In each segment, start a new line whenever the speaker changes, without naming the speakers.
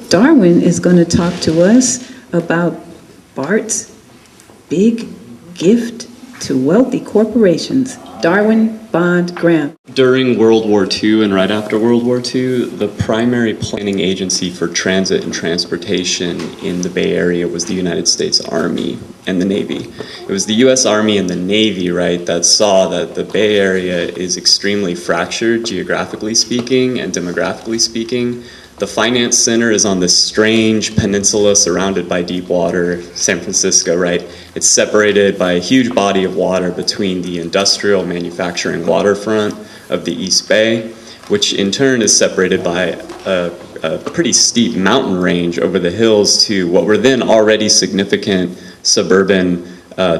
Darwin is going to talk to us about BART's big gift to wealthy corporations. Darwin Bond Grahm.
During World War II and right after World War II, the primary planning agency for transit and transportation in the Bay Area was the United States Army and the Navy. It was the US Army and the Navy, right, that saw that the Bay Area is extremely fractured, geographically speaking and demographically speaking. The finance center is on this strange peninsula surrounded by deep water, San Francisco, right? It's separated by a huge body of water between the industrial manufacturing waterfront of the East Bay, which in turn is separated by a pretty steep mountain range over the hills to what were then already significant suburban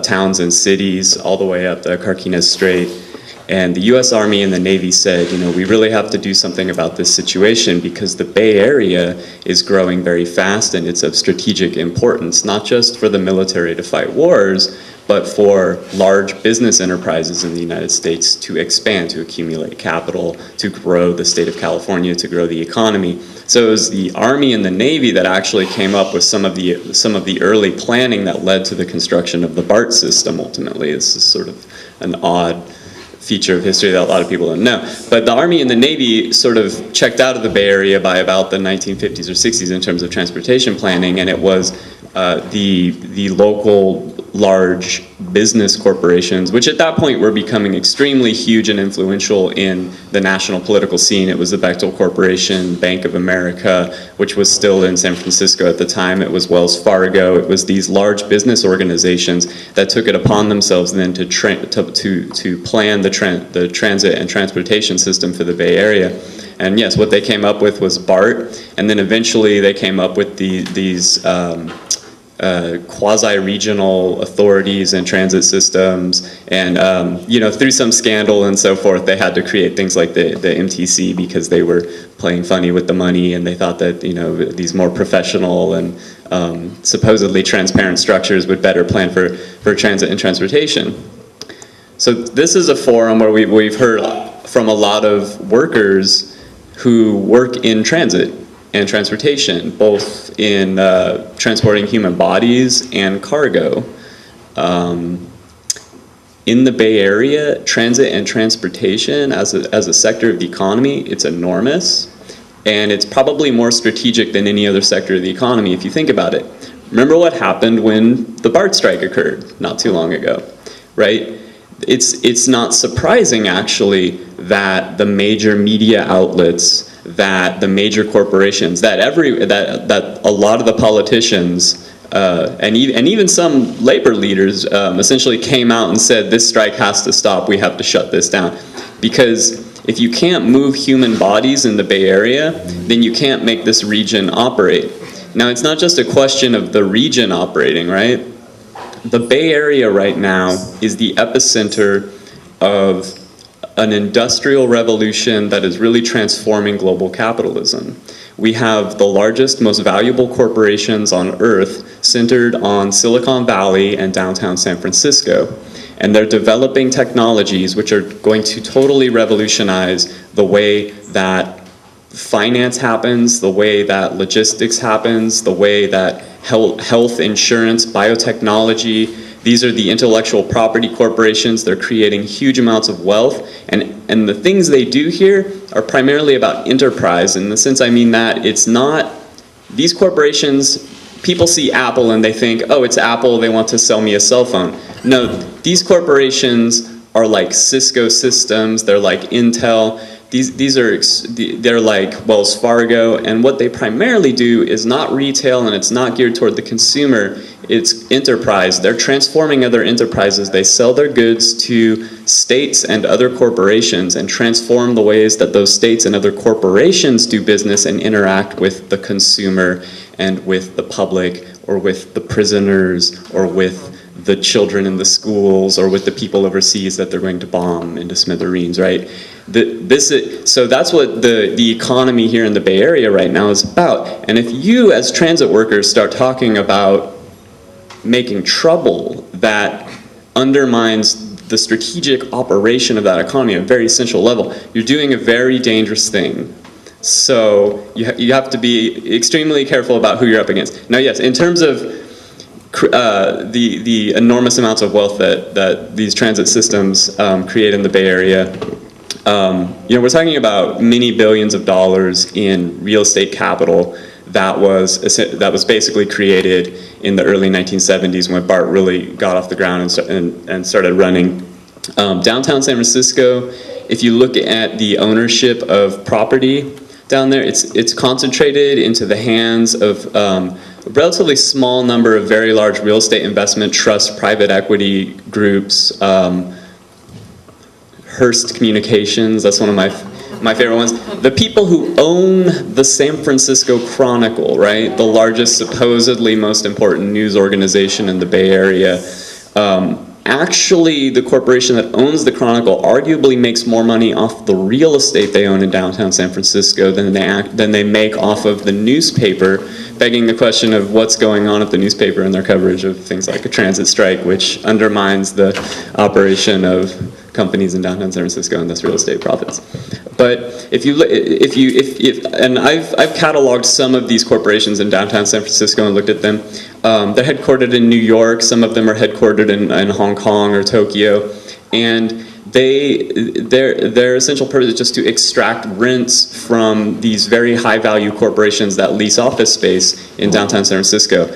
towns and cities all the way up the Carquinez Strait. And the US Army and the Navy said, you know, we really have to do something about this situation because the Bay Area is growing very fast and it's of strategic importance, not just for the military to fight wars, but for large business enterprises in the United States to expand, to accumulate capital, to grow the state of California, to grow the economy. So it was the Army and the Navy that actually came up with some of the early planning that led to the construction of the BART system ultimately. This is sort of an odd feature of history that a lot of people don't know. But the Army and the Navy sort of checked out of the Bay Area by about the 1950s or 60s in terms of transportation planning, and it was the local large business corporations, which at that point were becoming extremely huge and influential in the national political scene. It was the Bechtel Corporation, Bank of America, which was still in San Francisco at the time. It was Wells Fargo. It was these large business organizations that took it upon themselves then to plan the transit and transportation system for the Bay Area. And yes, what they came up with was BART, and then eventually they came up with these quasi-regional authorities and transit systems, and you know, through some scandal and so forth, they had to create things like the MTC because they were playing funny with the money, and they thought that, you know, these more professional and supposedly transparent structures would better plan for transit and transportation. So this is a forum where we've heard from a lot of workers who work in transit and transportation, both in transporting human bodies and cargo. In the Bay Area, transit and transportation as a sector of the economy, it's enormous, and it's probably more strategic than any other sector of the economy if you think about it. Remember what happened when the BART strike occurred not too long ago, right? It's not surprising actually that the major media outlets, that the major corporations, that a lot of the politicians and even some labor leaders essentially came out and said, this strike has to stop, we have to shut this down. Because if you can't move human bodies in the Bay Area, then you can't make this region operate. Now, it's not just a question of the region operating, right? The Bay Area right now is the epicenter of an industrial revolution that is really transforming global capitalism. We have the largest, most valuable corporations on earth centered on Silicon Valley and downtown San Francisco. And they're developing technologies which are going to totally revolutionize the way that finance happens, the way that logistics happens, the way that health insurance, biotechnology. These are the intellectual property corporations. They're creating huge amounts of wealth. And the things they do here are primarily about enterprise. In the sense I mean that it's not, these corporations, people see Apple and they think, oh, it's Apple, they want to sell me a cell phone. No, these corporations are like Cisco Systems, they're like Intel. They're like Wells Fargo, and what they primarily do is not retail, and it's not geared toward the consumer, it's enterprise. They're transforming other enterprises. They sell their goods to states and other corporations and transform the ways that those states and other corporations do business and interact with the consumer and with the public, or with the prisoners, or with the children in the schools, or with the people overseas that they're going to bomb into smithereens, right? So that's what the economy here in the Bay Area right now is about. And if you as transit workers start talking about making trouble that undermines the strategic operation of that economy at a very essential level, you're doing a very dangerous thing. So you have to be extremely careful about who you're up against. Now, yes, in terms of the enormous amounts of wealth that these transit systems create in the Bay Area, we're talking about many billions of dollars in real estate capital that was basically created in the early 1970s when BART really got off the ground and started running. Downtown San Francisco, if you look at the ownership of property down there, it's concentrated into the hands of a relatively small number of very large real estate investment trusts, private equity groups, Hearst Communications, that's one of my favorite ones. The people who own the San Francisco Chronicle, right? The largest, supposedly most important news organization in the Bay Area. Actually, the corporation that owns the Chronicle arguably makes more money off the real estate they own in downtown San Francisco than they make off of the newspaper, begging the question of what's going on at the newspaper and their coverage of things like a transit strike, which undermines the operation of companies in downtown San Francisco and thus real estate profits. But and I've cataloged some of these corporations in downtown San Francisco and looked at them. They're headquartered in New York. Some of them are headquartered in Hong Kong or Tokyo, and their essential purpose is just to extract rents from these very high-value corporations that lease office space in downtown San Francisco.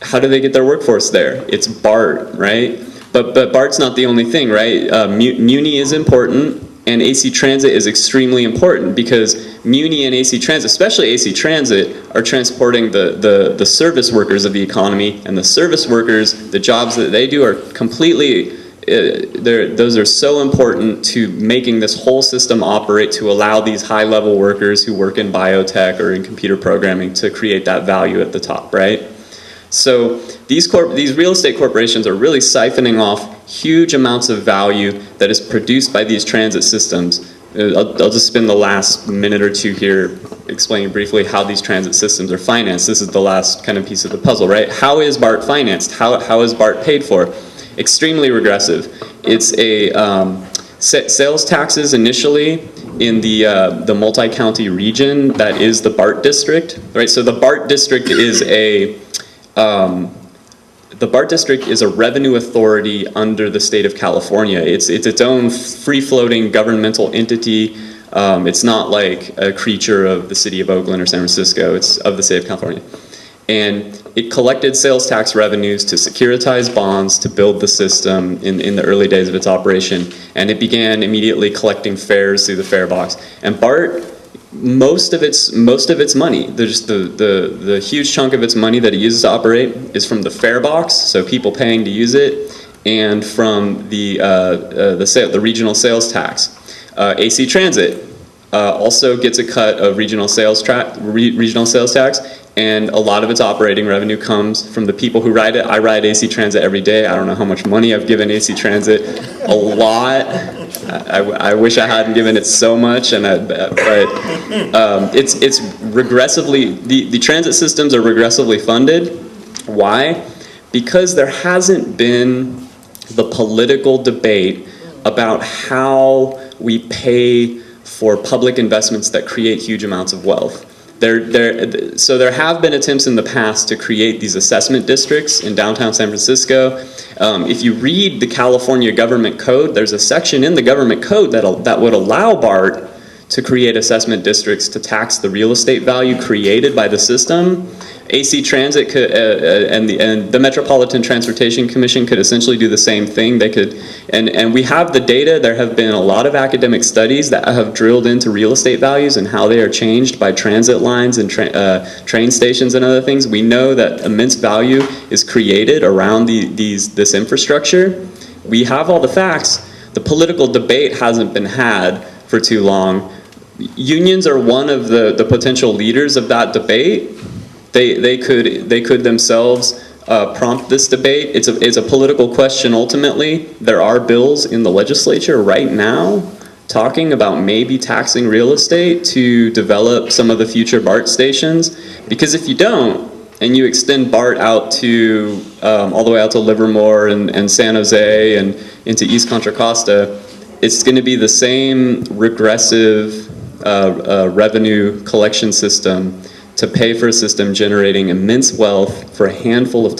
How do they get their workforce there? It's BART, right? But BART's not the only thing, right? Muni is important, and AC Transit is extremely important because Muni and AC Transit, especially AC Transit, are transporting the service workers of the economy, and the service workers, the jobs that they do are completely, those are so important to making this whole system operate to allow these high-level workers who work in biotech or in computer programming to create that value at the top, right? So these real estate corporations are really siphoning off huge amounts of value that is produced by these transit systems. I'll just spend the last minute or two here explaining briefly how these transit systems are financed. This is the last kind of piece of the puzzle, right? How is BART financed? How is BART paid for? Extremely regressive. It's a sales taxes initially in the multi-county region that is the BART district, right? So the BART district is the BART district is a revenue authority under the state of California. It's its own free-floating governmental entity. It's not like a creature of the city of Oakland or San Francisco. It's of the state of California. And it collected sales tax revenues to securitize bonds to build the system in the early days of its operation. And it began immediately collecting fares through the fare box. And BART, most of its money, the huge chunk of its money that it uses to operate is from the fare box, so people paying to use it, and from the regional sales tax. AC Transit also gets a cut of regional sales tax, and a lot of its operating revenue comes from the people who ride it. I ride AC Transit every day. I don't know how much money I've given AC Transit. A lot. I wish I hadn't given it so much, but it's regressively, the transit systems are regressively funded. Why? Because there hasn't been the political debate about how we pay for public investments that create huge amounts of wealth. So there have been attempts in the past to create these assessment districts in downtown San Francisco. If you read the California government code, there's a section in the government code that would allow BART to create assessment districts to tax the real estate value created by the system. AC Transit could, and the Metropolitan Transportation Commission could essentially do the same thing. They could, and we have the data. There have been a lot of academic studies that have drilled into real estate values and how they are changed by transit lines and train stations and other things. We know that immense value is created around this infrastructure. We have all the facts. The political debate hasn't been had for too long. Unions are one of the potential leaders of that debate. They could themselves prompt this debate. It's a political question ultimately. There are bills in the legislature right now talking about maybe taxing real estate to develop some of the future BART stations. Because if you don't, and you extend BART out to all the way out to Livermore and San Jose and into East Contra Costa, it's going to be the same regressive revenue collection system to pay for a system generating immense wealth for a handful of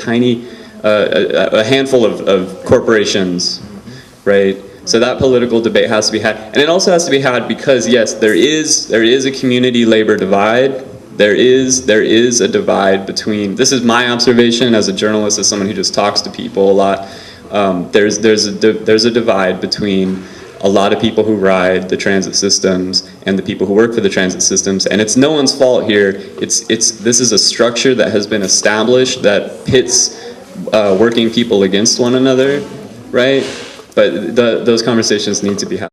corporations, right? So that political debate has to be had, and it also has to be had because yes, there is a community labor divide. There is a divide between. This is my observation as a journalist, as someone who just talks to people a lot. There's a divide between a lot of people who ride the transit systems and the people who work for the transit systems, and it's no one's fault here. This is a structure that has been established that pits working people against one another, right? But those conversations need to be had.